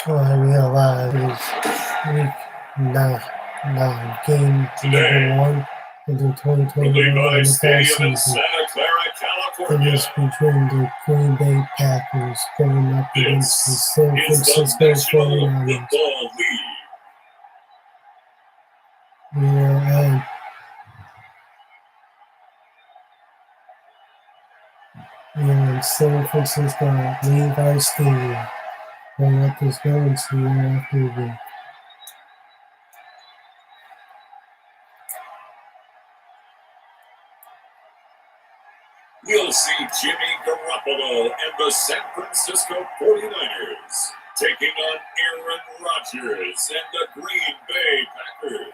I realize week nine, game number one of the 2021 NFL season. It is between the Green Bay Packers going up against the San Francisco 49ers. We are in San Francisco at Levi Stadium. We'll let this go and see you after the We'll see Jimmy Garoppolo and the San Francisco 49ers taking on Aaron Rodgers and the Green Bay Packers.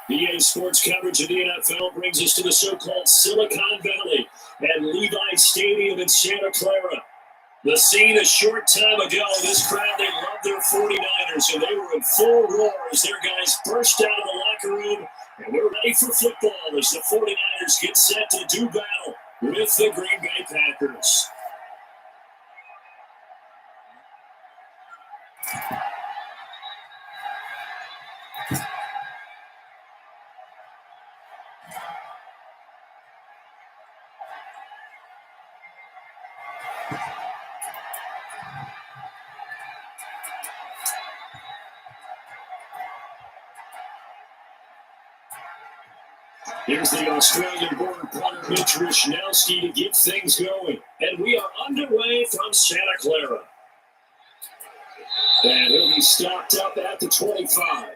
EA Sports coverage of the NFL brings us to the so-called Silicon Valley at Levi Stadium in Santa Clara. The scene a short time ago, this crowd, they loved their 49ers, and they were in full roar as their guys burst out of the locker room, and we're ready for football as the 49ers get set to do battle with the Green Bay Packers. Here's the Australian-born punter Mitch Wishnowsky to get things going. And we are underway from Santa Clara. And he'll be stopped up at the 25.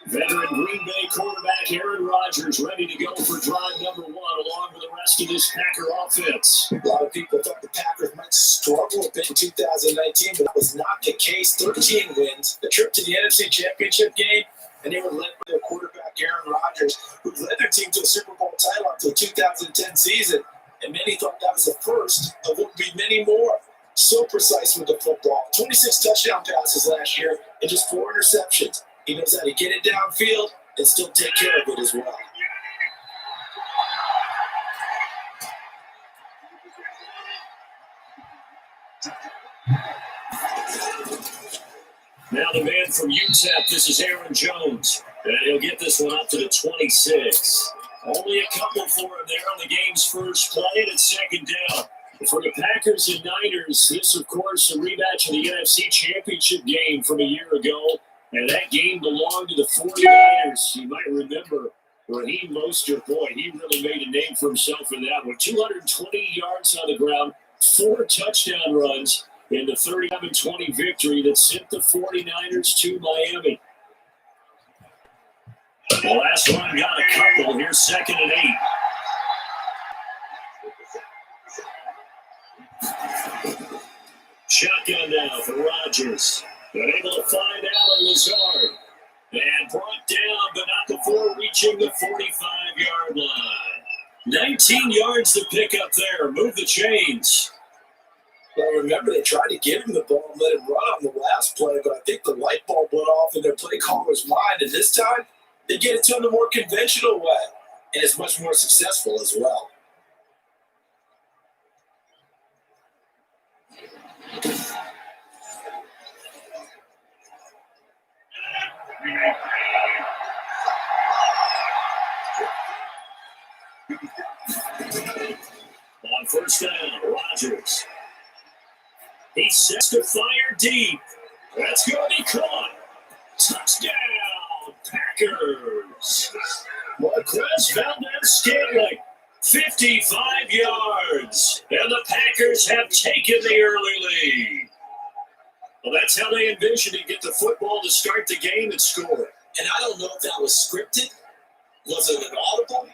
Veteran Green Bay quarterback Aaron Rodgers ready to go for drive number one along with the rest of this Packer offense. A lot of people thought the Packers might struggle a bit in 2019, but that was not the case. 13 wins, the trip to the NFC Championship game, and they were led by their quarterback, Aaron Rodgers, who led their team to a Super Bowl title up to the 2010 season. And many thought that was the first of what would be many more. So precise with the football. 26 touchdown passes last year and just 4 interceptions. He knows how to get it downfield and still take care of it as well. Now the man from UTEP, this is Aaron Jones. And he'll get this one up to the 26. Only a couple for him there on the game's first play, and it's second down. For the Packers and Niners, this, of course, a rematch of the NFC Championship game from a year ago. And that game belonged to the 49ers. You might remember Raheem Mostert. Boy, he really made a name for himself in that one. 220 yards on the ground, 4 touchdown runs in the 37-20 victory that sent the 49ers to Miami. The last one got a couple. Here's 2nd and 8. Shotgun now for Rodgers. But able to find Allen Lazard. And brought down, but not before reaching the 45-yard line. 19 yards to pick up there. Move the chains. Well, remember, they tried to give him the ball and let him run on the last play, but I think the light bulb went off in their play caller's mind. And this time, they get it to him the more conventional way. And it's much more successful as well. On first down, Rodgers. He sets to fire deep. That's going to be caught. Touchdown, Packers. Marquez Valdez-Scantling, 55 yards. And the Packers have taken the early lead. Well, that's how they envisioned to get the football to start the game and score. And I don't know if that was scripted. Was it an audible?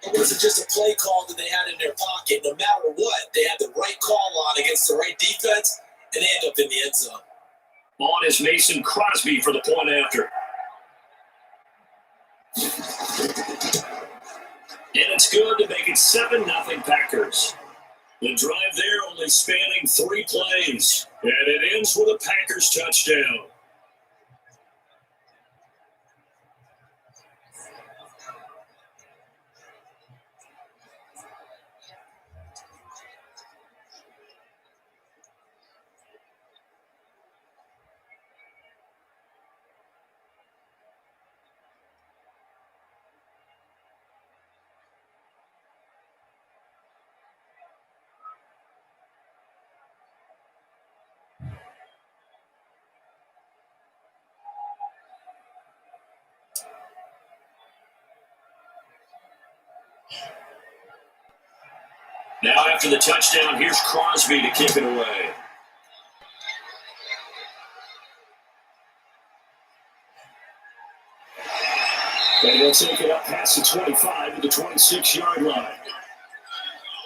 Or was it just a play call that they had in their pocket? No matter what, they had the right call on against the right defense, and they end up in the end zone. On is Mason Crosby for the point after. And it's good to make it 7-0 Packers. The drive there only spanning 3 plays, and it ends with a Packers touchdown. Now after the touchdown, here's Crosby to kick it away. And he'll take it up past the 25 to the 26-yard line.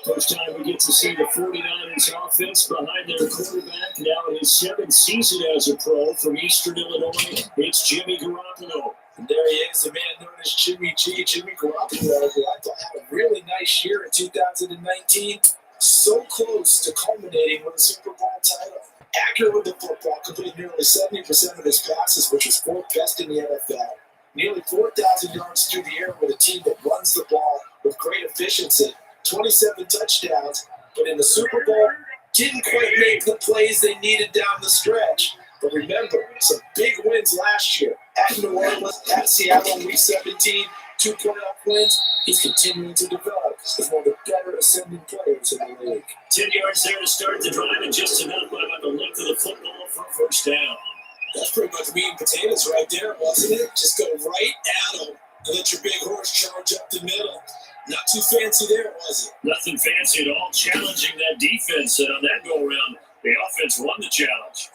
First time we get to see the 49ers offense behind their quarterback now in his 7th season as a pro from Eastern Illinois. It's Jimmy Garoppolo. And there he is, the man known as Jimmy G. Jimmy Garoppolo, who I thought had a really nice year in 2019. So close to culminating with a Super Bowl title. Accurate with the football, completed nearly 70% of his passes, which is 4th best in the NFL. Nearly 4,000 yards through the air with a team that runs the ball with great efficiency. 27 touchdowns, but in the Super Bowl, didn't quite make the plays they needed down the stretch. But remember, some big wins last year. At New Orleans, at Seattle in Week 17, 2 playoff wins. He's continuing to develop as one of the better ascending players in the league. 10 yards there to start the drive, and just enough by about the length of the football for a first down. That's pretty much meat and potatoes right there, wasn't it? Just go right at them and let your big horse charge up the middle. Not too fancy there, was it? Nothing fancy at all, challenging that defense, and on that go-around, the offense won the challenge.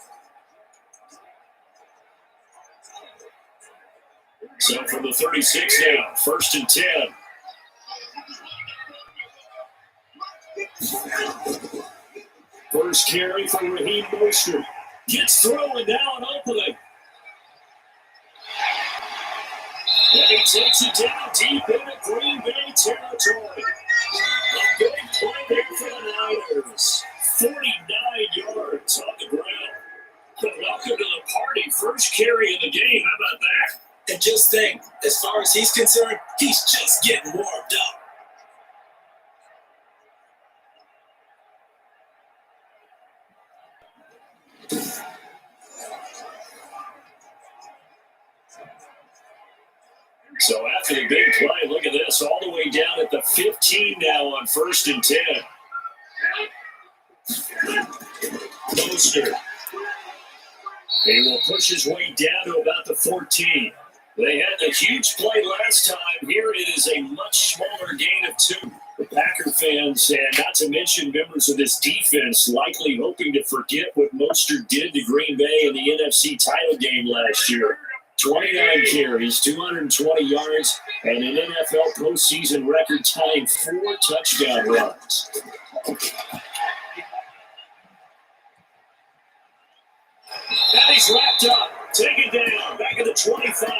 So from the 36 now, 1st and 10. First carry for Raheem Mostert. Gets through and now an opening. And he takes it down deep into Green Bay territory. A big play there for the Niners. 49 yards on the ground. But welcome to the party. First carry of the game. How about that? And just think, as far as he's concerned, he's just getting warmed up. So after the big play, look at this, all the way down at the 15 now on 1st and 10. Mostert. He will push his way down to about the 14. They had a huge play last time. Here it is a much smaller gain of 2. The Packer fans, and not to mention members of this defense, likely hoping to forget what Mostert did to Green Bay in the NFC title game last year. 29 carries, 220 yards, and an NFL postseason record-tying 4 touchdown runs. Now he's wrapped up. Take it down. Back at the 25.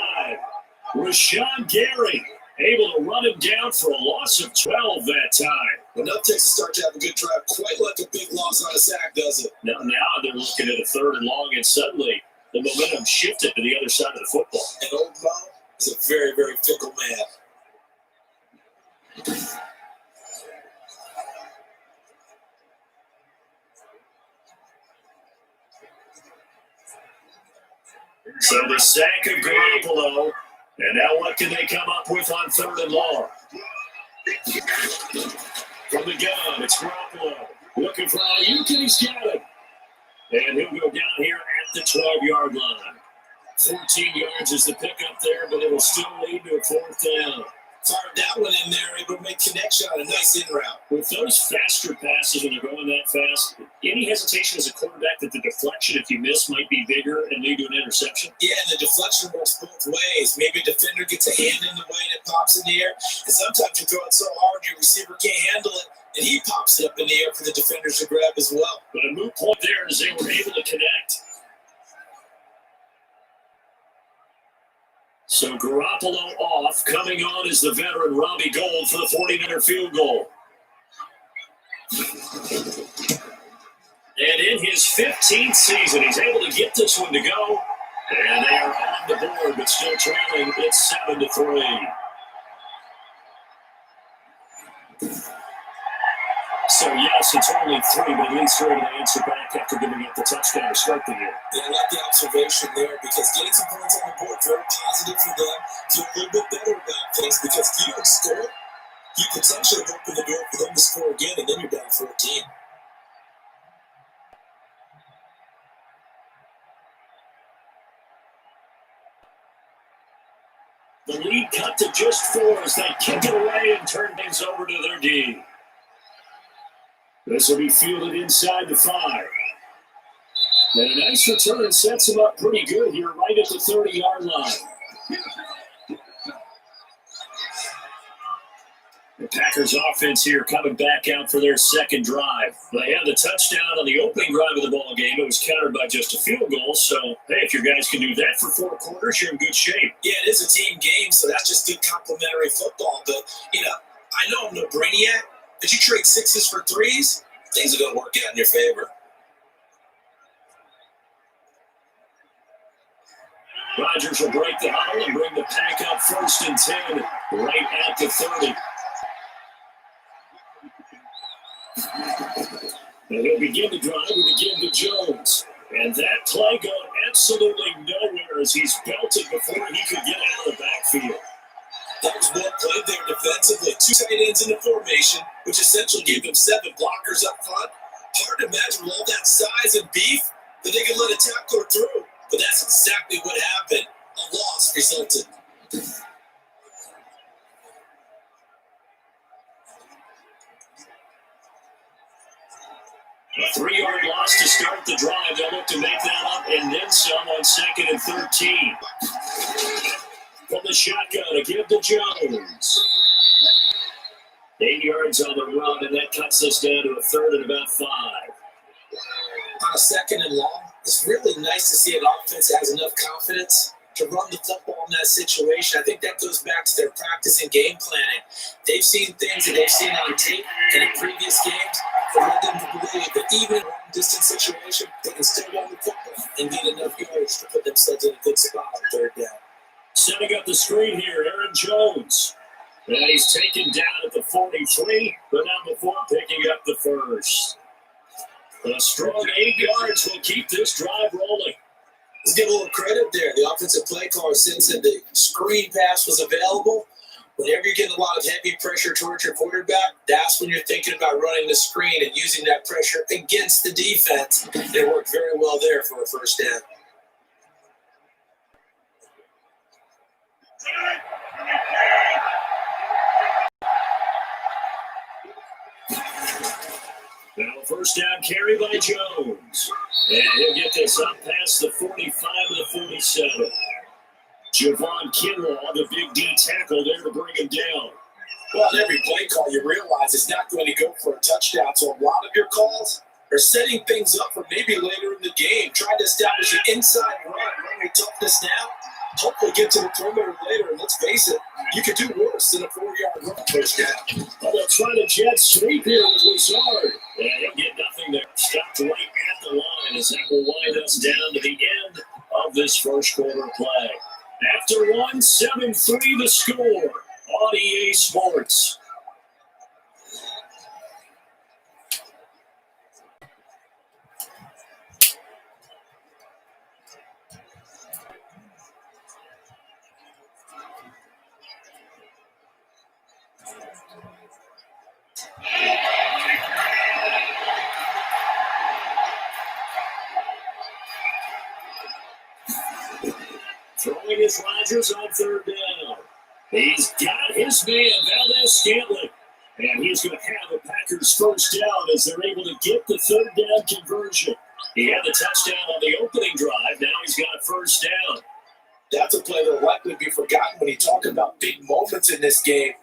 Rashawn Gary able to run him down for a loss of 12 that time. Enough takes to start to have a good drive, quite like a big loss on a sack, does it? Now they're looking at a 3rd and long, and suddenly the momentum shifted to the other side of the football. And old Mo is a very, very fickle man. So the sack of Garoppolo, and now what can they come up with on 3rd and long? From the gun, it's Garoppolo looking for Ayuk, and he's got it. And he'll go down here at the 12-yard line. 14 yards is the pickup there, but it'll still lead to a 4th down. Fired that one in there, able to make connection on a nice in route. With those faster passes when they're going that fast, any hesitation as a quarterback that the deflection, if you miss, might be bigger and lead to an interception? Yeah, and the deflection works both ways. Maybe a defender gets a hand in the way and it pops in the air. And sometimes you throw it so hard your receiver can't handle it, and he pops it up in the air for the defenders to grab as well. But a moot point there is they were able to connect. So Garoppolo off. Coming on is the veteran Robbie Gould for the 49er field goal. And in his 15th season, he's able to get this one to go. And they are on the board, but still trailing. It's 7-3. So, yes, it's only 3, but at least they're able to answer back after giving up the touchdown to start the year. Yeah, I like the observation there because getting some points on the board, very positive for them. Feel a little bit better about things because if you don't score, you potentially open the door for them to score again, and then you're down 14. The lead cut to just 4 as they kick it away and turn things comes over to their D. This will be fielded inside the 5. And a nice return sets him up pretty good here right at the 30-yard line. The Packers offense here coming back out for their second drive. They had the touchdown on the opening drive of the ball game. It was countered by just a field goal. So, hey, if your guys can do that for 4 quarters, you're in good shape. Yeah, it is a team game, so that's just good complementary football. But, I know I'm no brainiac, but you trade 6s for 3s, things are going to work out in your favor. Rodgers will break the huddle and bring the Pack up 1st and 10 right at the 30. And he'll begin the drive with again to Jones. And that play going absolutely nowhere as he's belted before he could get out of the backfield. That was well played there defensively. 2 tight ends in the formation, which essentially gave them 7 blockers up front. Hard to imagine with all that size and beef that they could let a tackler through. But that's exactly what happened. A loss resulted. A 3-yard loss to start the drive. They'll look to make that up and then some on 2nd and 13. From the shotgun, a give to Jones. 8 yards on the run, and that cuts us down to a 3rd and about 5. On a 2nd and long, it's really nice to see an offense that has enough confidence to run the football in that situation. I think that goes back to their practice and game planning. They've seen things that they've seen on tape and in previous games that led them to believe that even in a long-distance situation, they can still run the football and get enough yards to put themselves in a good spot on 3rd down. Setting up the screen here, Aaron Jones. And he's taken down at the 43, but not before picking up the 1st. A strong 8 yards will keep this drive rolling. Let's give a little credit there. The offensive play caller sensed that the screen pass was available. Whenever you're getting a lot of heavy pressure towards your quarterback, that's when you're thinking about running the screen and using that pressure against the defense. It worked very well there for a 1st down. Now 1st down carry by Jones. And he'll get this up past the 45 to the 47. Javon Kinlaw, the big D tackle there to bring him down. Well, in every play call, you realize it's not going to go for a touchdown. So a lot of your calls are setting things up for maybe later in the game, trying to establish an inside run your toughness now. Hopefully get to the perimeter later. And let's face it, you could do worse than a 4-yard run first down. Well, they'll try to jet sweep here with Lazard. And he'll get nothing there. Stopped right at the line as that will wind us down to the end of this 1st quarter play. After 1, 7-3 the score on EA Sports. Throwing his Rodgers on 3rd down. He's got his man, Valdez-Scantling. And he's going to have a Packers 1st down as they're able to get the 3rd down conversion. He had the touchdown on the opening drive. Now he's got a 1st down. That's a play that will likely be forgotten when you talk about big moments in this game.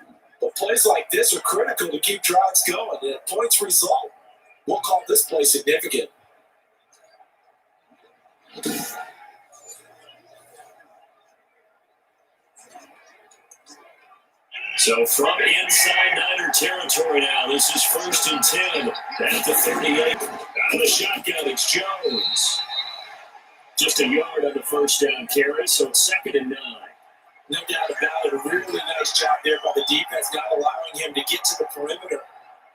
But plays like this are critical to keep drives going. And at points result, we'll call this play significant. So from inside Niner territory now, this is 1st and 10 at the 38. Out of the shotgun, it's Jones. Just a yard on the 1st down carry, so it's 2nd and 9. No doubt about it. A really nice job there by the defense, not allowing him to get to the perimeter.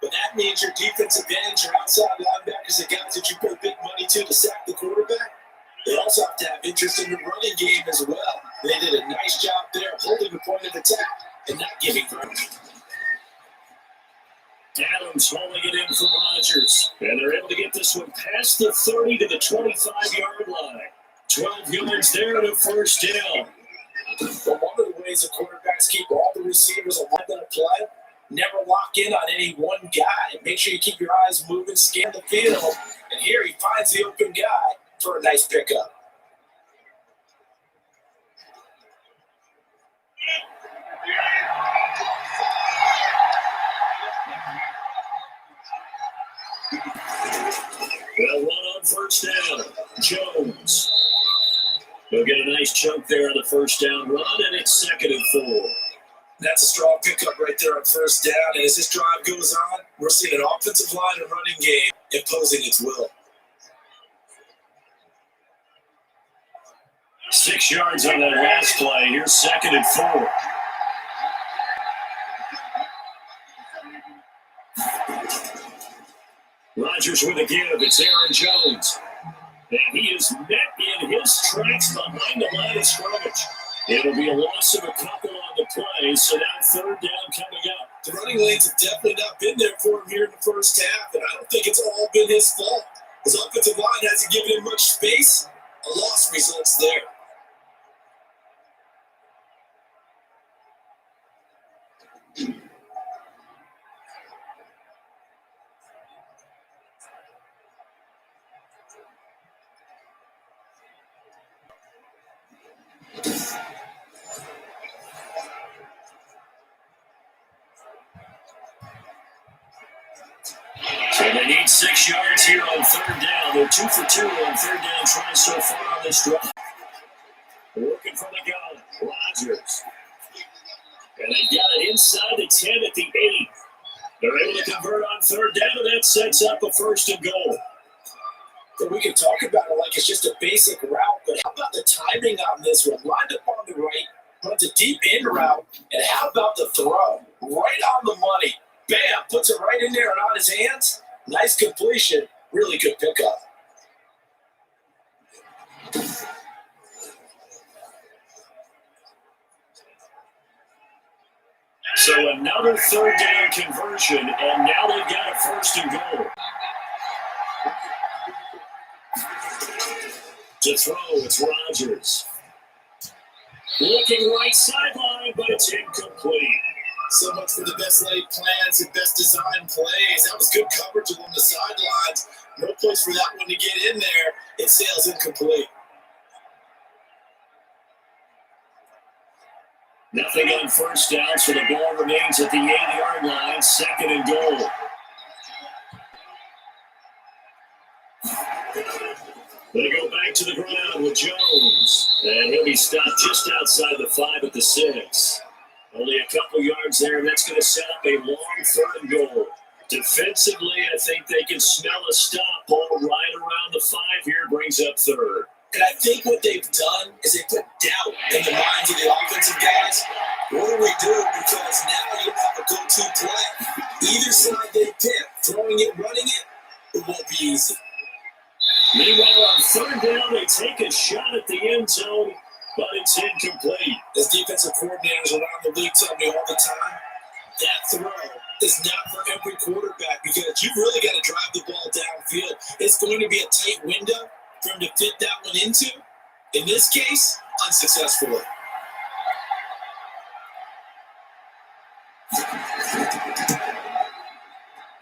But that means your defensive ends, your outside linebackers, the guys that you pay big money to sack the quarterback, they also have to have interest in the running game as well. They did a nice job there holding the point of attack and not giving ground. Adams hauling it in for Rodgers. And they're able to get this one past the 30 to the 25-yard line. 12 yards there and a 1st down. But one of the ways the quarterbacks keep all the receivers alive in a play never lock in on any one guy. Make sure you keep your eyes moving, scan the field. And here he finds the open guy for a nice pickup. Well, run on first down. Jones. He'll get a nice chunk there on the first down run, and it's 2nd and 4. That's a strong pickup right there on first down. And as this drive goes on, we're seeing an offensive line and running game imposing its will. 6 yards on that last play. Here's 2nd and 4. Rodgers with a give. It's Aaron Jones. And he is met in his tracks behind the line of scrimmage. It'll be a loss of a couple on the play, so now 3rd down coming up. The running lanes have definitely not been there for him here in the first half, and I don't think it's all been his fault. His offensive line hasn't given him much space. A loss results there. So they need 6 yards here on 3rd down. They're 2 for 2 on 3rd down tries so far on this drive. Working from the gun, Rodgers. And they've got it inside the 10 at the 8. They're able to convert on 3rd down, and that sets up a 1st and goal. So we can talk about it like it's just a basic route, but how about the timing on this one? Lined up on the right, runs a deep end route, and how about the throw? Right on the money. Bam, puts it right in there and on his hands. Nice completion. Really good pickup. So another 3rd down conversion, and now they've got a 1st and goal. To throw, it's Rodgers. Looking right sideline, but it's incomplete. So much for the best laid plans and best design plays. That was good coverage along the sidelines. No place for that one to get in there. It sails incomplete. Nothing on 1st down, so the ball remains at the 8-yard line, 2nd and goal. They go back to the ground with Jones. And he'll be stopped just outside the 5 at the 6. Only a couple yards there, and that's going to set up a long 3rd and goal. Defensively, I think they can smell a stop ball right around the 5 here, brings up 3rd. And I think what they've done is they put doubt in the minds of the offensive guys. What do we do? Because now you don't have a go-to play. Either side they pick, throwing it, running it won't be easy. Meanwhile, on 3rd down, they take a shot at the end zone, but it's incomplete. As defensive coordinators around the league tell me all the time, that throw is not for every quarterback because you've really got to drive the ball downfield. It's going to be a tight window for him to fit that one into. In this case, unsuccessfully.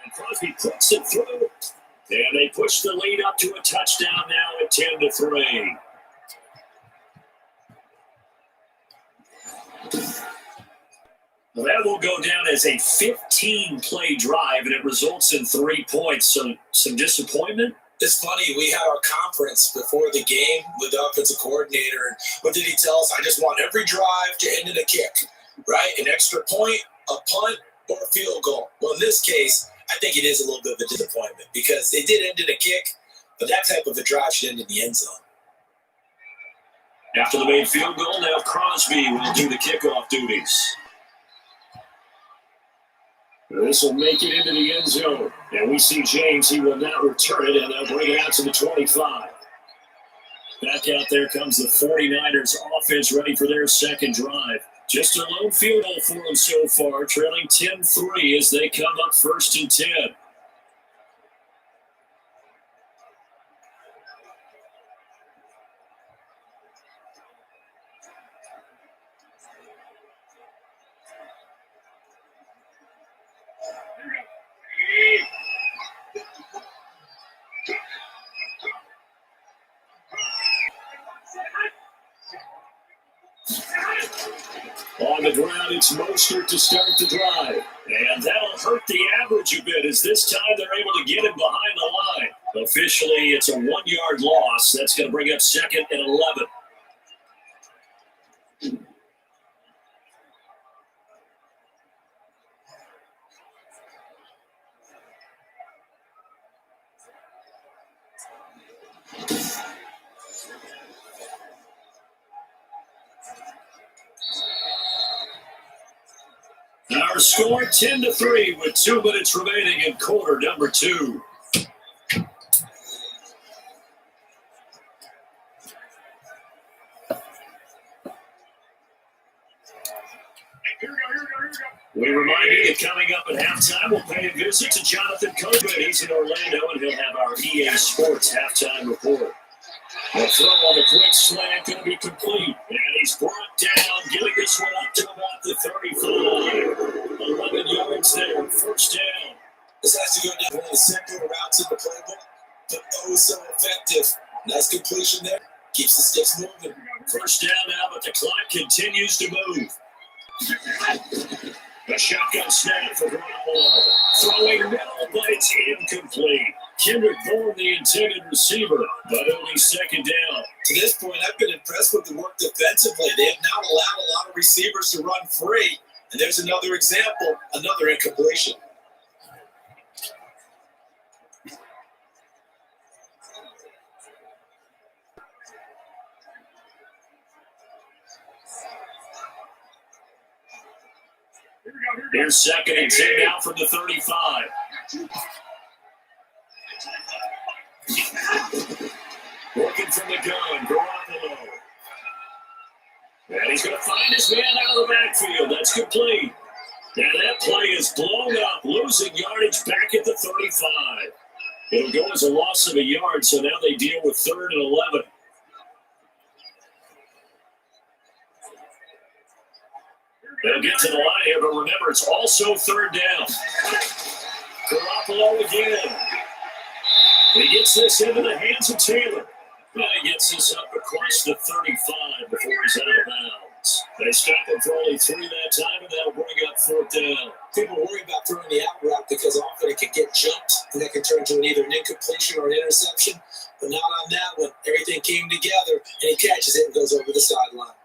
And Crosby puts it through. And they push the lead up to a touchdown now at 10-3. Well, that will go down as a 15-play drive, and it results in 3 points. So some disappointment. It's funny, we had our conference before the game with the offensive coordinator, and what did he tell us? I just want every drive to end in a kick, right? An extra point, a punt, or a field goal. Well, in this case, I think it is a little bit of a disappointment because it did end in a kick, but that type of a drive should end in the end zone. After the made field goal, now Crosby will do the kickoff duties. This will make it into the end zone. And we see James, he will not return it, and they'll bring it out to the 25. Back out there comes the 49ers offense ready for their second drive. Just a lone field goal for them so far, trailing 10-3 as they come up 1st and 10. the ground, it's Mostert to start the drive. And that'll hurt the average a bit as this time they're able to get him behind the line. Officially, it's a 1-yard loss. That's going to bring up 2nd and 11. Our score 10-3 with 2 minutes remaining in quarter number 2. We remind you that coming up at halftime, we'll pay a visit to Jonathan Coburn. He's in Orlando, and he'll have our EA Sports halftime report. The throw on the quick slant going to be complete. And he's brought down, getting this one up to about the 35. 11 yards there, first down. This has to go down one of the simpler routes in the playbook, but oh so effective. Nice completion there. Keeps the sticks moving. First down now, but the clock continues to move. A shotgun snap for Garoppolo. Throwing middle, but it's incomplete. Kendrick Bourne, the intended receiver, but only second down. To this point, I've been impressed with the work defensively. They have not allowed a lot of receivers to run free. And there's another example, another incompletion. Here's 2nd and 10 now from the 35. Working from the gun, Garoppolo. And he's going to find his man out of the backfield. That's complete. And that play is blown up, losing yardage back at the 35. It'll go as a loss of a yard, so now they deal with 3rd and 11. They'll get to the line here, but remember, it's also 3rd down. Garoppolo again. He gets this into the hands of Taylor. And he gets this up across the 35 before he's out of bounds. They stop him for only 3 that time, and that'll bring up 4th down. People worry about throwing the out route because often it can get jumped, and that can turn into either an incompletion or an interception. But not on that one. Everything came together, and he catches it and goes over the sideline.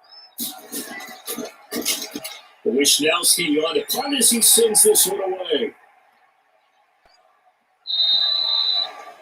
Wishnowski on the punt as he sends this one away.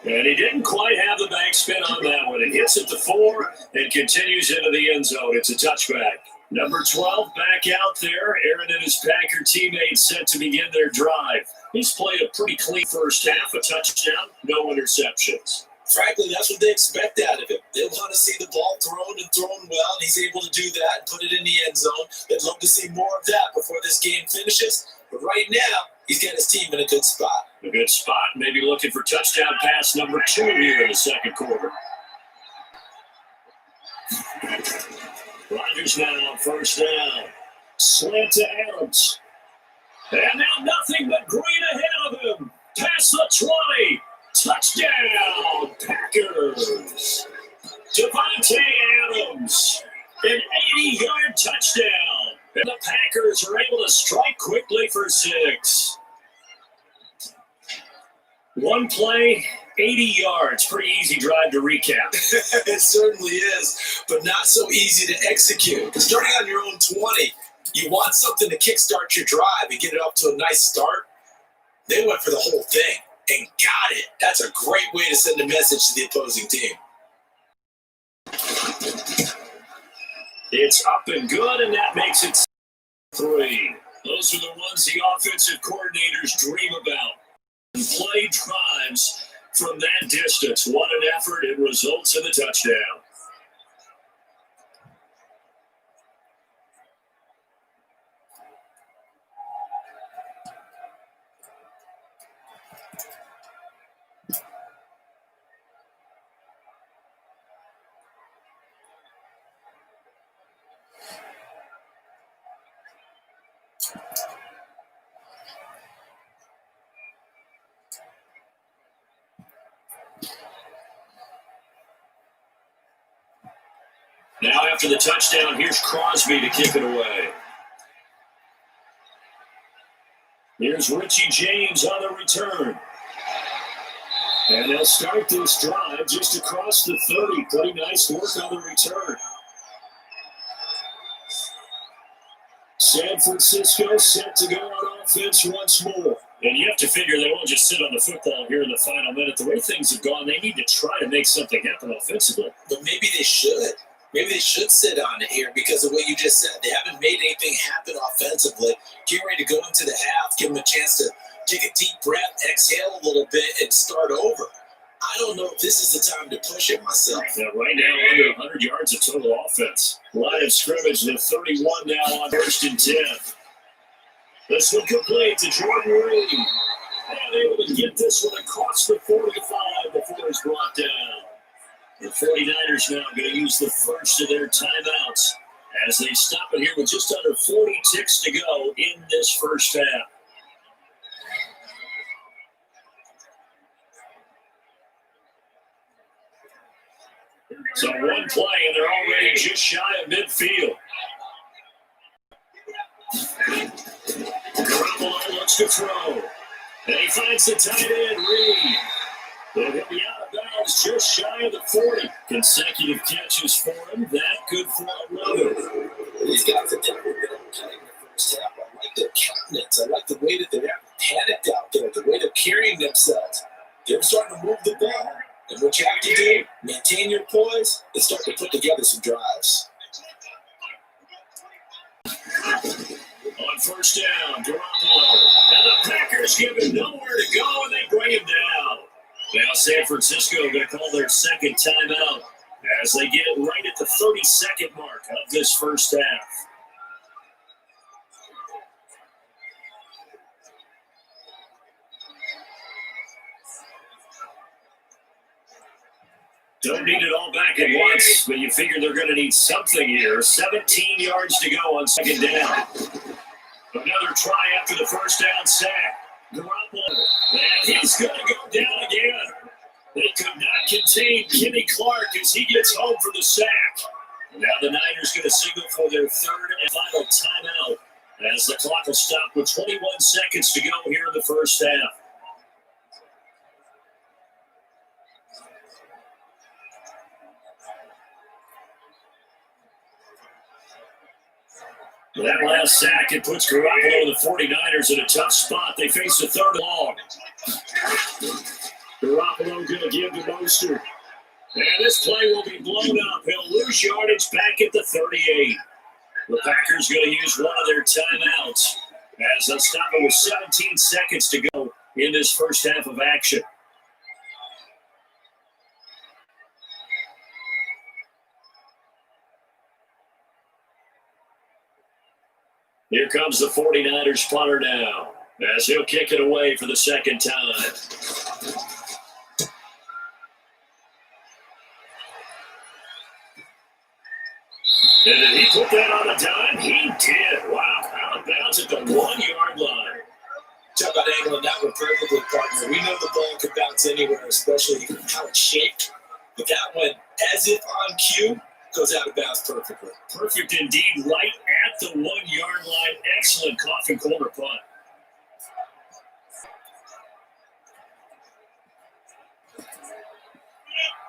And he didn't quite have the back spin on that one. It hits at the 4 and continues into the end zone. It's a touchback. Number 12 back out there. Aaron and his Packer teammates set to begin their drive. He's played a pretty clean first half, a touchdown, no interceptions. Frankly, that's what they expect out of him. They want to see the ball thrown and thrown well, and he's able to do that and put it in the end zone. They'd love to see more of that before this game finishes. But right now, he's got his team in a good spot. A good spot, maybe looking for touchdown pass number 2 here in the second quarter. Rodgers now on first down. Slant to Adams. And now nothing but green ahead of him. Past the 20. Touchdown, Packers. Devontae Adams. An 80-yard touchdown. And the Packers are able to strike quickly for 6. One play, 80 yards. Pretty easy drive to recap. It certainly is, but not so easy to execute. Starting on your own 20, you want something to kickstart your drive and get it up to a nice start. They went for the whole thing and got it. That's a great way to send a message to the opposing team. It's up and good, and that makes it 3. Those are the ones the offensive coordinators dream about. And play drives from that distance. What an effort. It results in the touchdown. Now after the touchdown, here's Crosby to kick it away. Here's Richie James on the return. And they'll start this drive just across the 30. Pretty nice work on the return. San Francisco set to go on offense once more. And you have to figure they won't just sit on the football here in the final minute. The way things have gone, they need to try to make something happen offensively. But maybe they should. Maybe they should sit on it here because of what you just said. They haven't made anything happen offensively. Get ready to go into the half, give them a chance to take a deep breath, exhale a little bit, and start over. I don't know if this is the time to push it myself. Yeah, right now, under 100 yards of total offense. Line of scrimmage to 31 now on 1st and 10. This one complete to Jordan Reed. And able to get this one across the 45 before it's brought down. The 49ers now going to use the first of their timeouts as they stop it here with just under 40 ticks to go in this first half. So one play, and they're already just shy of midfield. Garoppolo looks to throw. And he finds the tight end, Reed. But he'll be out of bounds just shy of the 40. Consecutive catches for him. That good for another. These guys are definitely going to play in the first half. I like their countenance. I like the way that they're panicked out there, the way they're carrying themselves. They're starting to move the ball. And what you have to do, maintain your poise and start to put together some drives. On first down, Garoppolo. And the Packers give him nowhere to go, and they bring him down. Now San Francisco going to call their second timeout as they get right at the 30-second mark of this first half. Don't need it all back at once, but you figure they're going to need something here. 17 yards to go on second down. Another try after the first down sack. Garoppolo, and he's going to go down again. They could not contain Kenny Clark as he gets home for the sack. And now the Niners going to signal for their third and final timeout as the clock will stop with 21 seconds to go here in the first half. That last sack, it puts Garoppolo and the 49ers in a tough spot. They face a third long. Garoppolo going to give to Mostert. And this play will be blown up. He'll lose yardage back at the 38. The Packers going to use one of their timeouts as they'll stop it with 17 seconds to go in this first half of action. Here comes the 49ers punter now as he'll kick it away for the second time. And did he put that on a dime? He did. Wow. Out of bounds at the 1-yard line. Talk about angling that one perfectly, partner. We know the ball could bounce anywhere, especially how it's shaped. But that one, as if on cue, goes out of bounds perfectly. Perfect indeed, right at the 1-yard line. Excellent coffin corner punt.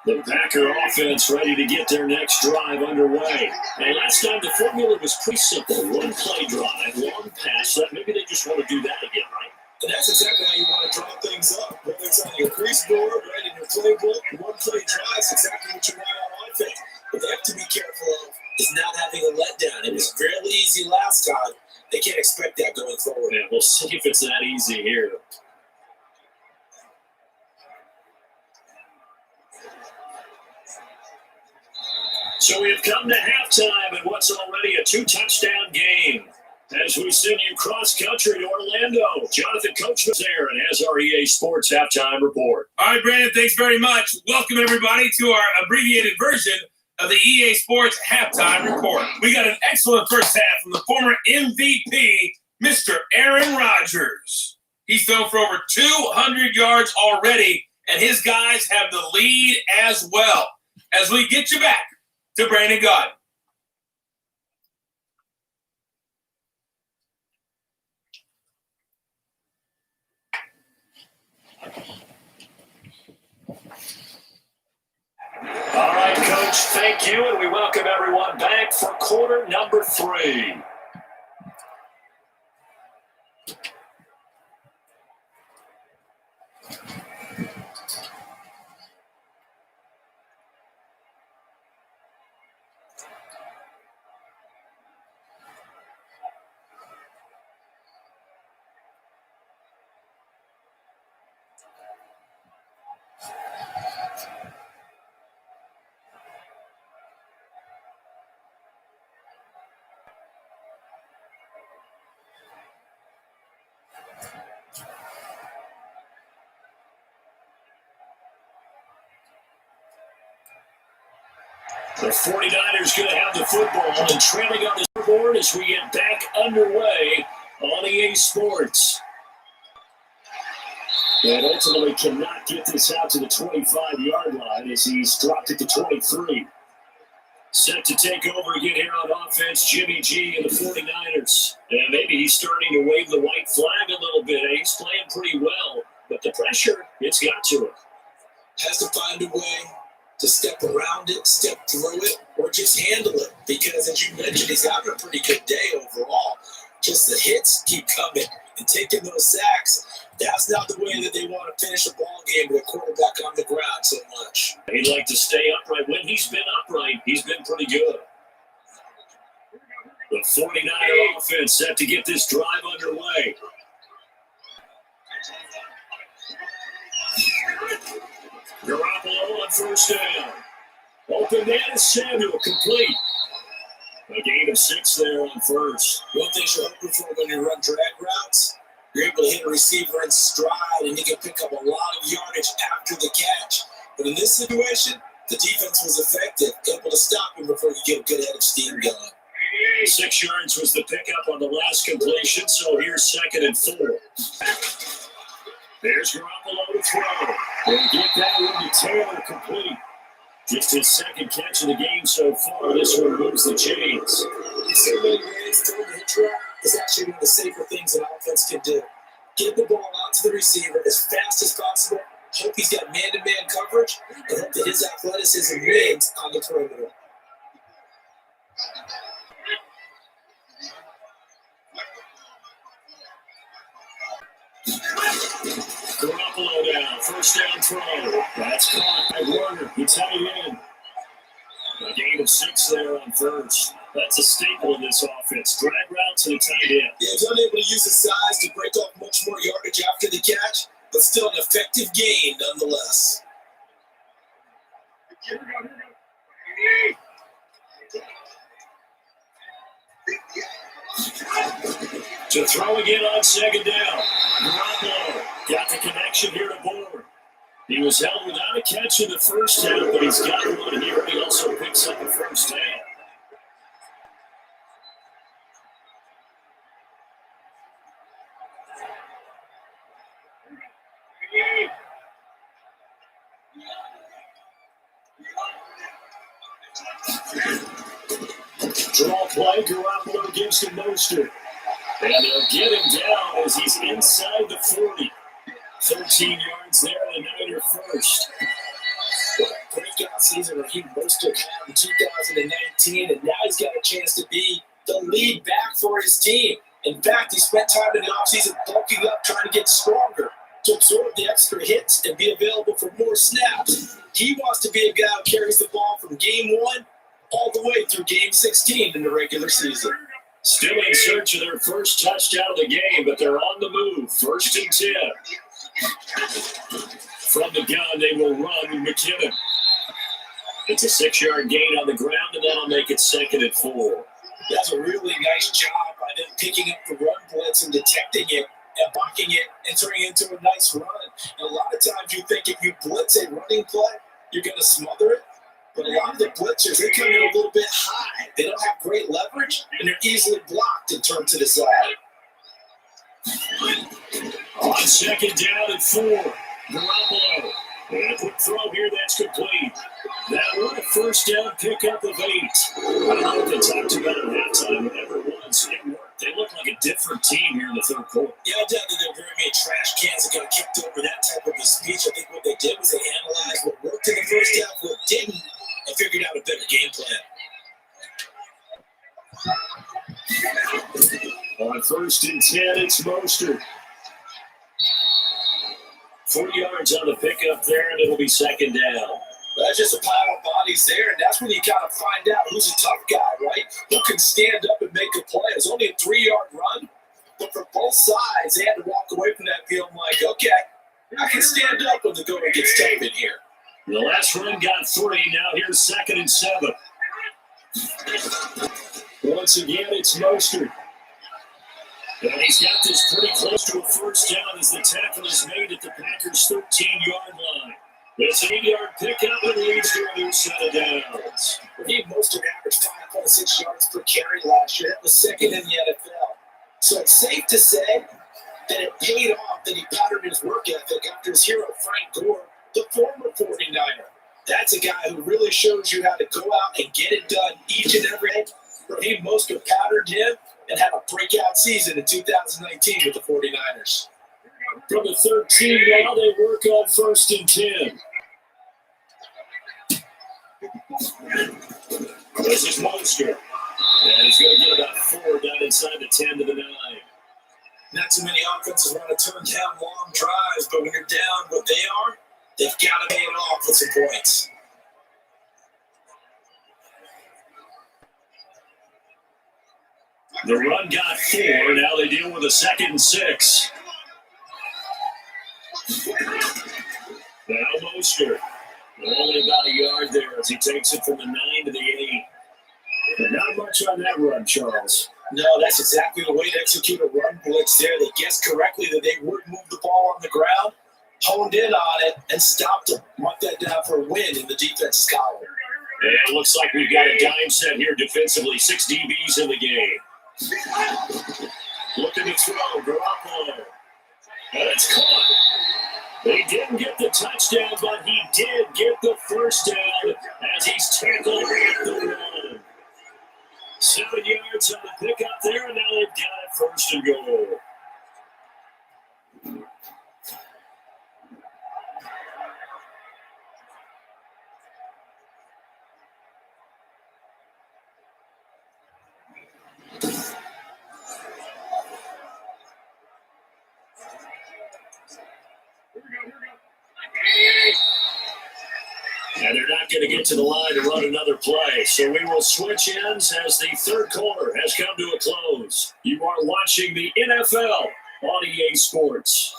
The Packer offense ready to get their next drive underway. And last time the formula was pretty simple. One play drive, one pass. Maybe they just want to do that again, right? And that's exactly how you want to draw things up. Whether it's on your crease board, right in your playbook, one play drive is exactly what you want on offense. What they have to be careful of is not having a letdown. It was fairly easy last time. They can't expect that going forward. Yeah, we'll see if it's that easy here. So we've come to halftime in what's already a 2-touchdown game. As we send you cross-country to Orlando, Jonathan Coachman's there and has our EA Sports Halftime Report. All right, Brandon, thanks very much. Welcome, everybody, to our abbreviated version of the EA Sports Halftime Report. We got an excellent first half from the former MVP, Mr. Aaron Rodgers. He's thrown for over 200 yards already, and his guys have the lead as well. As we get you back to Brandon Gaudin. much. Thank you, and we welcome everyone back for quarter number 3. The 49ers going to have the football and trailing on the scoreboard as we get back underway on EA Sports. And ultimately cannot get this out to the 25-yard line as he's dropped it to 23. Set to take over again here on offense, Jimmy G and the 49ers. And maybe he's starting to wave the white flag a little bit. He's playing pretty well, but the pressure, it's got to him. Has to find a way to step around it, step through it, or just handle it. Because as you mentioned, he's having a pretty good day overall. Just the hits keep coming and taking those sacks. That's not the way that they want to finish a ball game with a quarterback on the ground so much. He'd like to stay upright. When he's been upright, he's been pretty good. The 49er offense set to get this drive underway. Garoppolo on first down. Open man is Samuel, complete. A gain of 6 there on first. One thing you're hoping for when you run drag routes, you're able to hit a receiver in stride and you can pick up a lot of yardage after the catch. But in this situation, the defense was effective, able to stop him before you get a good head of steam going. 6 yards was the pickup on the last completion, so here's 2nd and 4. There's Garoppolo to throw. They get that one to Taylor, complete. Just his 2nd catch of the game so far. This one moves the chains. In so many ways, throwing the hit route is actually one of the safer things an offense can do. Get the ball out to the receiver as fast as possible. Hope he's got man-to-man coverage, and hope that his athleticism wins on the perimeter. Garoppolo down, first down throw. That's caught by Warner. He tied in. A gain of 6 there on first. That's a staple in this offense. Drag routes and a tight end. Yeah, he's unable to use his size to break off much more yardage after the catch, but still an effective gain nonetheless. To throw again on 2nd down. Garoppolo got the connection here to Bourne. He was held without a catch in the first half, but he's got one here. He also picks up the first down. Draw play, Garoppolo gives to Mostert. And they'll get him down as he's inside the 40. 13 yards there, and the Niner first. Breakout season Raheem Mostert had in 2019, and now he's got a chance to be the lead back for his team. In fact, he spent time in the offseason bulking up, trying to get stronger to absorb the extra hits and be available for more snaps. He wants to be a guy who carries the ball from game 1 all the way through game 16 in the regular season. Still in search of their first touchdown of the game, but they're on the move. 1st and 10. From the gun, they will run McKinnon. It's a 6-yard gain on the ground, and that'll make it 2nd and 4. That's a really nice job by them picking up the run blitz and detecting it and blocking it and turning it into a nice run. And a lot of times you think if you blitz a running play, you're going to smother it. But a lot of the blitzers, they come in a little bit high. They don't have great leverage, and they're easily blocked and turned to the side. On 2nd down and 4, Garoppolo. And a quick throw here, that's complete. That one, a first down pickup of 8. I don't know what they talked about at halftime, whatever it was, it worked. They look like a different team here in the 3rd quarter. Yeah, I doubt that there are very many trash cans that got kicked over that type of a speech. I think what they did was they analyzed what worked in the first half, what didn't, and figured out a On 1st and 10, it's Mostert. 40 yards on the pickup there, and it'll be 2nd down. That's just a pile of bodies there, and that's when you kind of find out who's a tough guy, right? Who can stand up and make a play. It was only a 3-yard run, but for both sides, they had to walk away from that field like, okay, I can stand up when the going gets tough in here. The last run got 3. Now here's 2nd and 7. Once again, it's Mostert. And he's got this pretty close to a 1st down as the tackle is made at the Packers' 13-yard line. It's an 8-yard pickup and leads to a new set of downs. Raheem Mostert averaged 5.6 yards per carry last year. That was 2nd in the NFL. So it's safe to say that it paid off that he patterned his work ethic after his hero Frank Gore, the former 49er. That's a guy who really shows you how to go out and get it done each and every day. Raheem Mostert patterned him and had a breakout season in 2019 with the 49ers. From the 13 now, they work on 1st and 10. This is Mostert. And he's going to get about 4 down inside the 10 to the 9. Not too many offenses want to turn down long drives, but when you're down what they are, they've got to pay it off with some points. The run got 4. Now they deal with a 2nd and 6. Now Mostert. Only about a yard there as he takes it from the 9 to the 8. But not much on that run, Charles. No, that's exactly the way to execute a run blitz there. They guessed correctly that they would move the ball on the ground, honed in on it, and stopped them. Mark that down for a win in the defense's column. And it looks like we've got a dime set here defensively. 6 DBs in the game. Looking to throw, Garoppolo. And it's caught. He didn't get the touchdown, but he did get the 1st down as he's tackled at the run. 7 yards on the pickup there, and now they've got it 1st and goal. And they're not going to get to the line to run another play. So we will switch ends as the 3rd quarter has come to a close. You are watching the NFL on EA Sports.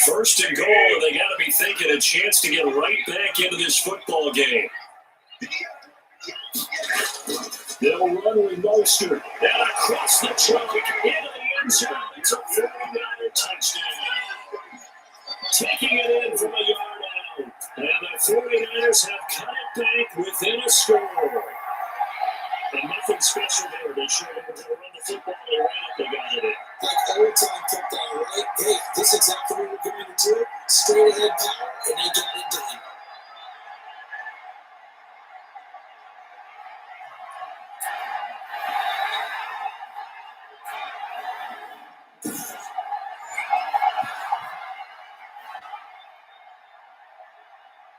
First and goal, and they got to be thinking a chance to get right back into this football game. They'll run with Mostert. And across the trunk into the end zone. It's a 49er touchdown. Taking it in from a yard out. And the 49ers have cut it back within a score. And nothing special there. They showed them how to run the football. They ran it. They got it in. Like old time football, right? Hey, this is exactly what we're going to do. Straight ahead power, and they got it done.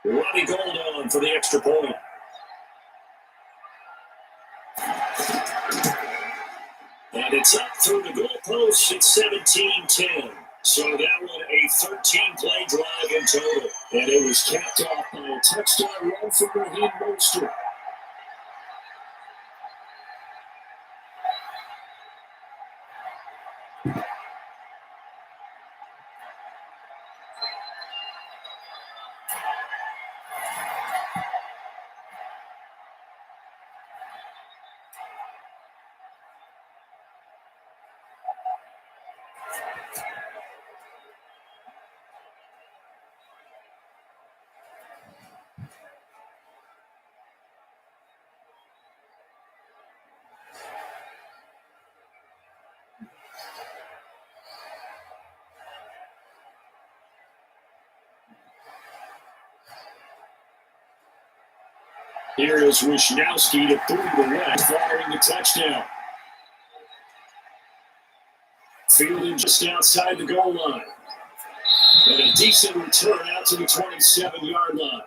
Ronnie Gold on for the extra point. And it's up through the goalpost at 17-10. So that one a 13-play drive in total. And it was capped off by a touchdown run from Raheem Mostert. Here is Wishnowsky to throw the left, firing the touchdown. Fielding just outside the goal line. And a decent return out to the 27-yard line.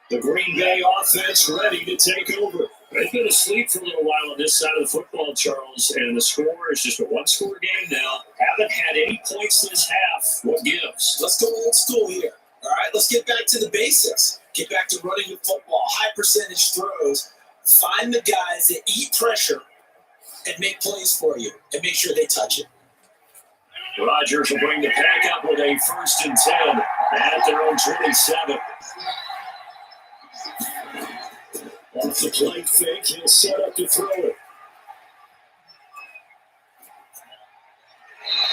The Green Bay offense ready to take over. They've been asleep for a little while on this side of the football, Charles, and the score is just a one-score game now. Haven't had any points this half. What gives? Let's go old school here. All right, let's get back to the basics. Get back to running the football, high percentage throws. Find the guys that eat pressure and make plays for you and make sure they touch it. Rodgers will bring the pack up with a 1st and 10 at their own 27. Off the plate fake, he'll set up to throw it.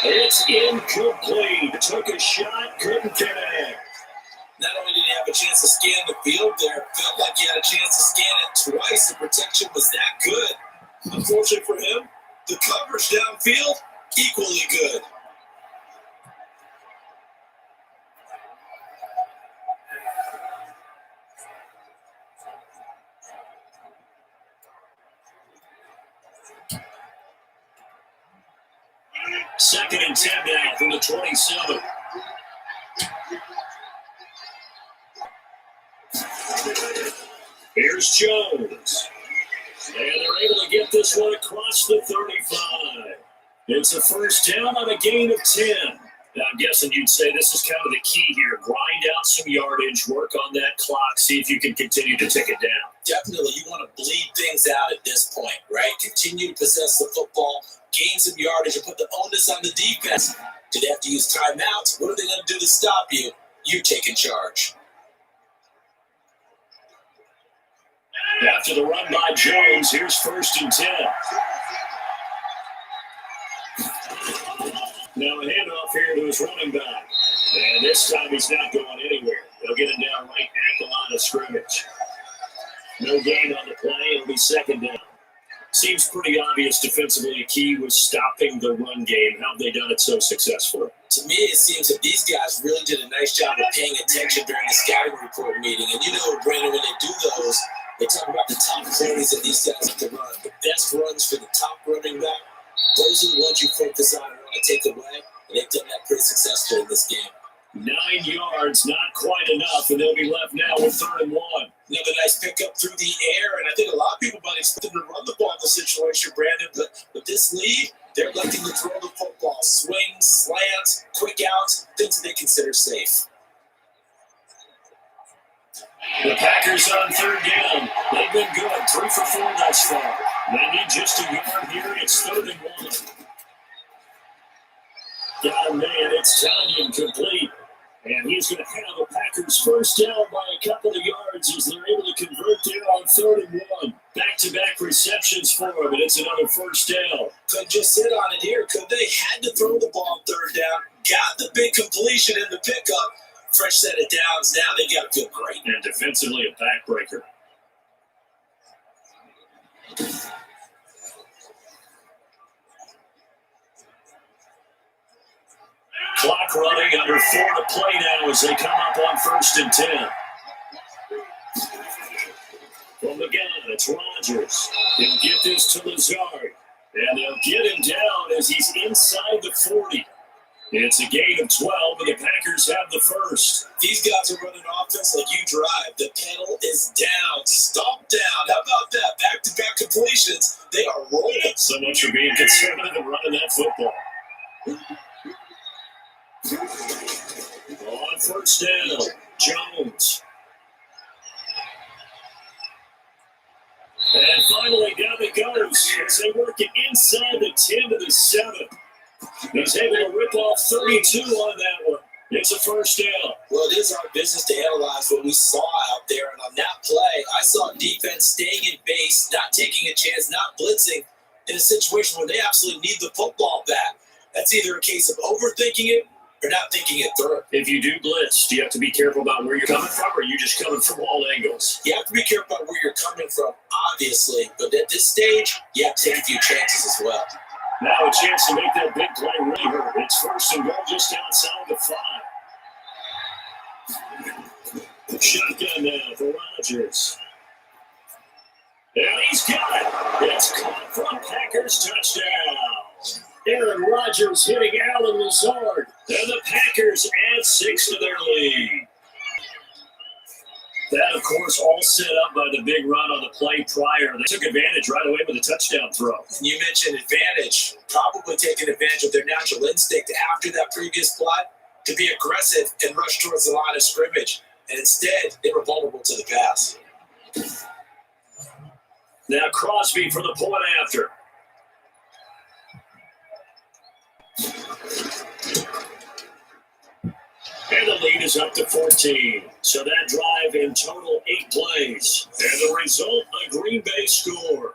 It's incomplete. Took a shot, couldn't connect. Not only did he have a chance to scan the field there, felt like he had a chance to scan it twice. The protection was that good. Unfortunately for him, the coverage downfield, equally good. Second and 10 now from the 27. Here's Jones. And they're able to get this one across the 35. It's a first down on a gain of 10. Now, I'm guessing you'd say this is kind of the key here. Grind out some yardage, work on that clock, see if you can continue to tick it down. Definitely, you want to bleed things out at this point, right? Continue to possess the football, gain some yardage, and put the onus on the defense. Do they have to use timeouts? What are they going to do to stop you? You taking charge. After the run by Jones, here's 1st and 10. Now a handoff here to his running back. And this time he's not going anywhere. They'll get him down right at the line of scrimmage. No gain on the play. It'll be 2nd down. Seems pretty obvious defensively. A key was stopping the run game. How have they done it so successfully? To me, it seems that these guys really did a nice job of paying attention during the scouting report meeting. And you know, Brandon, when they do those, they talk about the top plays that these guys have to run. The best runs for the top running back, those are the ones you focus on and want to take away. And they've done that pretty successfully in this game. 9 yards, not quite enough, and they'll be left now with 3rd and 1. Another nice pickup through the air, and I think a lot of people might expect them to run the ball in the situation, Brandon, but with this lead, they're electing to throw the football. Swings, slants, quick outs, things that they consider safe. The Packers on 3rd down. They've been good, 3 for 4 thus far. They need just a yard here. It's 3rd and 1. Got a man, it's Tanyan complete. And he's going to have the Packers first down by a couple of yards as they're able to convert there on 3rd and 1. Back-to-back receptions for him, and it's another first down. Could just sit on it here. Could they? Had to throw the ball on 3rd down. Got the big completion in the pickup. Fresh set of downs now. They got to feel great. And defensively, a backbreaker. Clock running, under 4 to play now as they come up on 1st and 10. From the gun, it's Rodgers. He'll get this to Lazard. And they'll get him down as he's inside the 40. It's a gain of 12, and the Packers have the first. These guys are running offense like you drive. The pedal is down. Stomp down. How about that? Back-to-back completions. They are rolling. So much for being conservative and running that football. On 1st down, Jones. And finally, down it goes as they work it inside the 10 to the 7. He's able to rip off 32 on that one. It's a first down. Well, it is our business to analyze what we saw out there. And on that play, I saw defense staying in base, not taking a chance, not blitzing in a situation where they absolutely need the football back. That's either a case of overthinking it or not thinking it through. If you do blitz, do you have to be careful about where you're coming from, or are you just coming from all angles? You have to be careful about where you're coming from, obviously. But at this stage, you have to take a few chances as well. Now a chance to make that big play really hurt. It's 1st and goal just outside the 5. Shotgun now for Rodgers. And he's got it. It's caught from Packers touchdown. Aaron Rodgers hitting Allen Lazard. And the Packers add 6 to their lead. That, of course, all set up by the big run on the play prior. They took advantage right away with a touchdown throw. You mentioned advantage, probably taking advantage of their natural instinct after that previous play to be aggressive and rush towards the line of scrimmage. And instead, they were vulnerable to the pass. Now Crosby for the point after. And the lead is up to 14. So that drive in total 8 plays. And the result, a Green Bay score.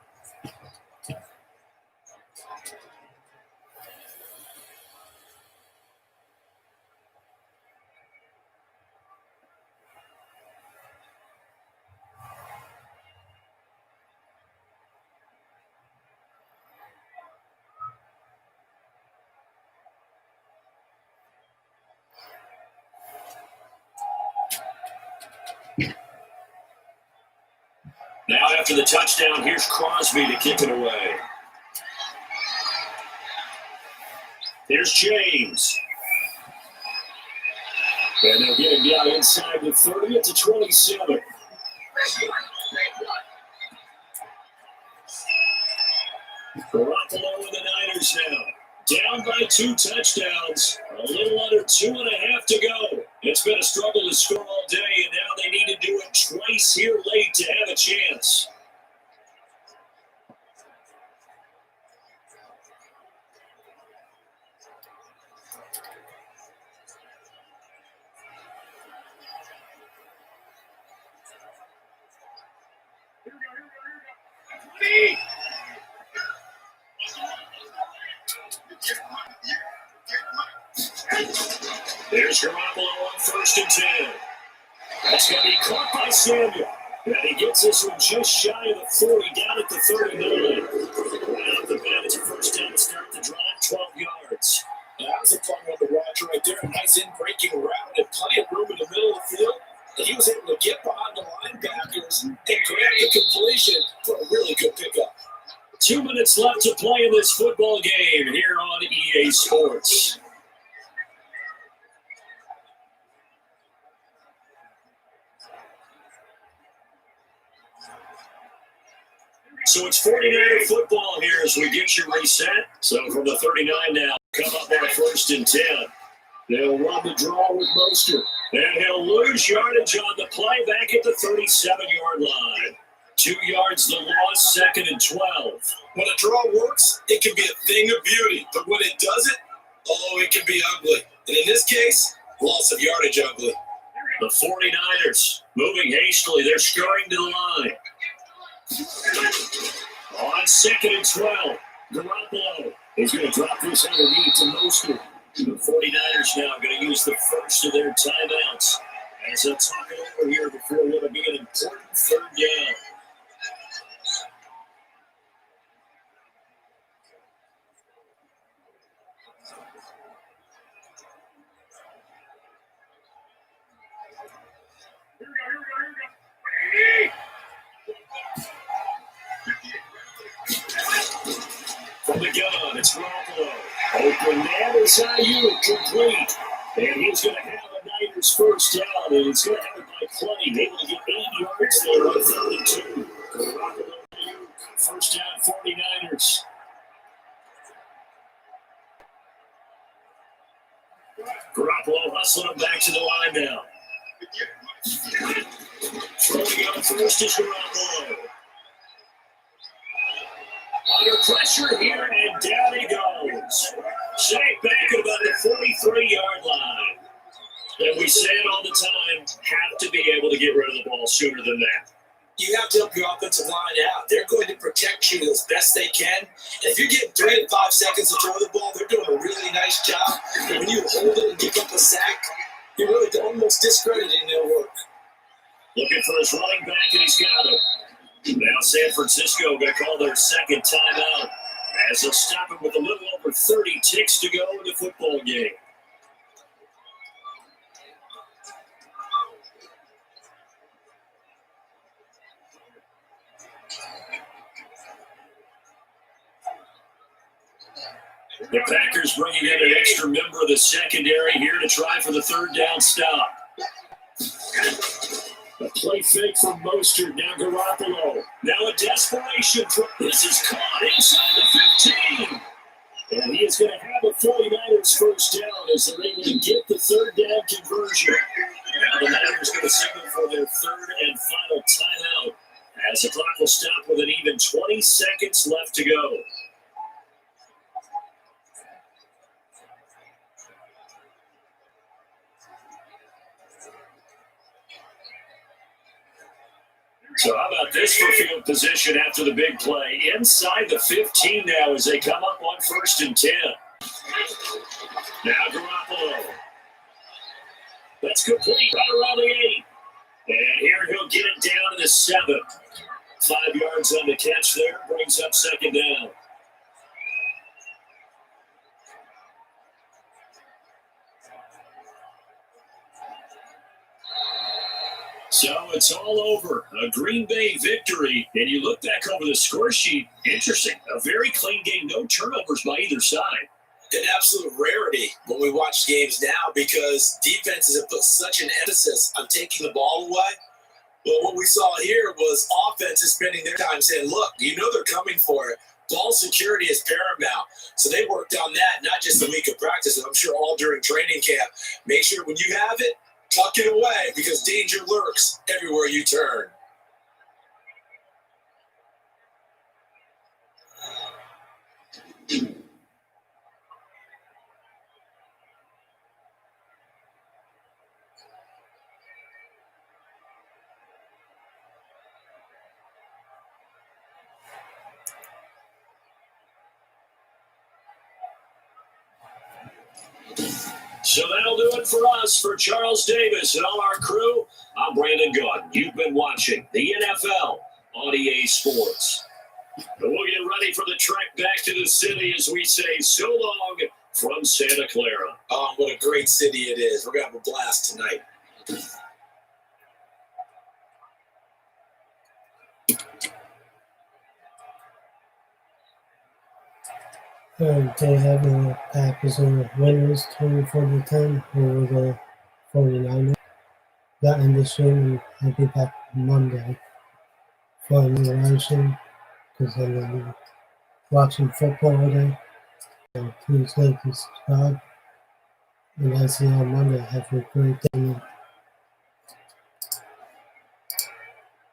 Now after the touchdown, here's Crosby to kick it away. Here's James. And they'll get him down inside the 30 to 27. Garoppolo and the Niners now. Down by 2 touchdowns. A little under 2.5 to go. It's been a struggle to score all day, and now they need to do it twice here late to have a chance. There's Garoppolo on 1st and 10. That's going to be caught by Samuel. And he gets this one just shy of the 40, down at the 39. Right off the bat, it's a first down to start the drive, 12 yards. That was a fun one to watch right there. A nice in-breaking route and plenty of room in the middle of the field. And he was able to get behind the linebackers and grab the completion for a really good pickup. 2 minutes left to play in this football game here on EA Sports. So it's 49er football here as we get you reset. So from the 39 now, come up on 1st and 10. They'll run the draw with Mostert. And he'll lose yardage on the play back at the 37-yard line. 2 yards the loss, 2nd and 12. When a draw works, it can be a thing of beauty. But when it doesn't, oh, it can be ugly. And in this case, loss of yardage ugly. The 49ers moving hastily. They're scurrying to the line. On 2nd and 12, Garoppolo is going to drop this underneath to Mostert. The 49ers now going to use the first of their timeouts as they'll talk it over here before what will be an important 3rd down. From the gun, it's Garoppolo. Open man is Ayuk, complete. And he's going to have a Niners first down, and he's going to have it by plenty. Able to get 8 yards there on 3rd and 2. Garoppolo, Ayuk, first down, 49ers. Garoppolo hustling him back to the line now. Throwing out first is Garoppolo. Under pressure here, and down he goes. Sacked back at about the 43-yard line. And we say it all the time, have to be able to get rid of the ball sooner than that. You have to help your offensive line out. They're going to protect you as best they can. And if you're getting 3 to 5 seconds to throw the ball, they're doing a really nice job. And when you hold it and give up a sack, you're really almost discrediting their work. Looking for his running back, and he's got him. Now San Francisco going to call their 2nd timeout as they'll stop him with a little over 30 ticks to go in the football game. The Packers bringing in an extra member of the secondary here to try for the third down stop. A play fake from Mostert. Now Garoppolo. Now a desperation. This is caught inside the 15. And he is going to have a 49ers first down as they're able to get the third down conversion. Now the Niners going to signal for their third and final timeout as the clock will stop with an even 20 seconds left to go. So how about this for field position after the big play? Inside the 15 now as they come up on 1st and 10. Now Garoppolo. That's complete right around the 8. And here he'll get it down to the 7. 5 yards on the catch there. Brings up 2nd down. So it's all over. A Green Bay victory. And you look back over the score sheet. Interesting. A very clean game. No turnovers by either side. An absolute rarity when we watch games now because defenses have put such an emphasis on taking the ball away. But what we saw here was offenses spending their time saying, look, you know they're coming for it. Ball security is paramount. So they worked on that, not just a week of practice, but I'm sure all during training camp. Make sure when you have it, tuck it away because danger lurks everywhere you turn. So that'll do it for us. For Charles Davis and all our crew, I'm Brandon Gunn. You've been watching the NFL on EA Sports. And we'll get ready for the trek back to the city as we say so long from Santa Clara. Oh, what a great city it is. We're going to have a blast tonight. They have the Packers and winners 24-10 over the 49ers. That in the stream, and I'll be back Monday for an interaction because I'm watching football all day. So please like and subscribe. And I'll see you on Monday. Have a great day.